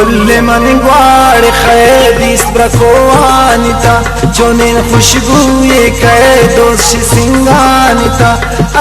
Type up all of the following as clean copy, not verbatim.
पुल्ले मन ग्वाड़ खैदीस ब्रकोवानिता चोने खुशबुए कै दोष सिंगानिता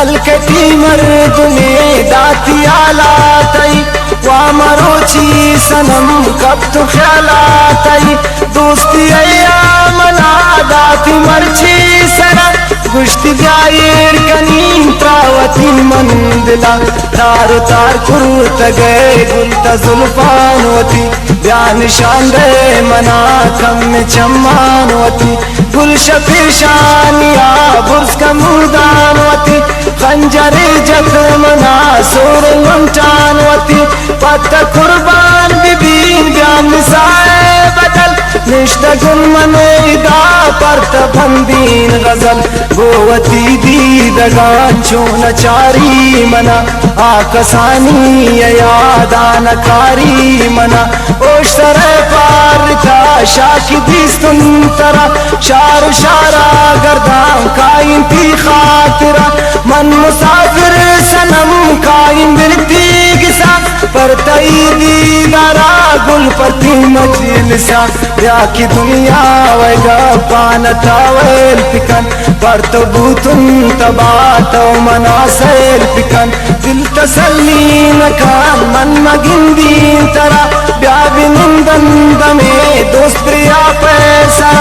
अलकटी मर्द में दाती आलातई वामरोची सनम कब तो ख्यालातई दोस्ती अयामना दाती मर्ची सरा गुश्ती गायर कनीम त्रावती मंदिला तार तार कुर्त गए गुलता जुल्फानवती ब्यान शांदे मना कम में चम्मानवती गुलशफी शानिया बुर्स का मुदानवती खंजरे जख्मना सोर लुंटानवती पत्ता कुर्बान बिबीन ब्यान साए बदल निश्ता गुल मनेदा परत बंदीन गजल गोवती दीदगान चोन चारी मना आकसानी यादानकारी मना ओशर पारता शाकी दिस्तुंतरा शार शारा गर्दाम कायम थी खातिरा मन मुसाफिर सनम कायम बिरती किसा पर तई दीदारा गुल पति मजलिसा या की दुनिया वैगा पानता वैल पिकन पर तो बूतुन तबातो मनासेल पिकन दिल तसल्ली नकान मन मगिंदीन तरा ब्याबी निंदन दमे दोस्त प्रिया पैसा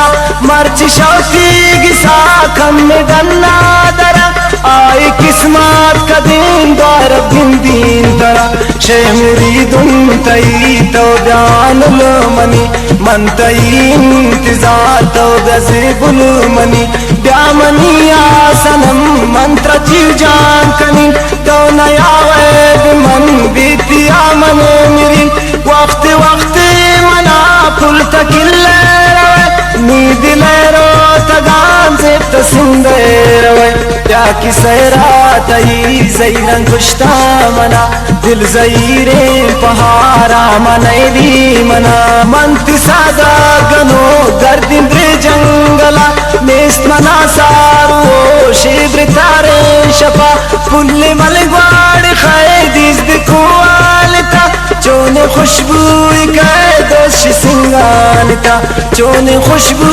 मर्च शौकी गिसा कम में गन्ना दरा आई किस्मत का दिन द्वार बिंदीन दरा शे मुरीदुन तई तो जान लो मनी मन तई इंतजार तो गज़िबुल मनी ब्यामनिया सनम मंत्र जीव जान कनी तो नया वैद मन बीतिया मन मेरी वक्त वक्त मना पुल तकिल्ले नींद ले रो तगान से तसिंदे रवे क्या की सहरा तई ज़ैरन खुश्ता मना दिल ज़ईरे पहारा मनैदी मना मंति सादा गनो गर्दिन ब्रे जंगला नेस्त मना सारो शिब्र तारे शफा पुल्ले मलगवाड़ खैदीस दिकुआलता चोने खुशबू कै दोष सिंगानता चोने खुशबू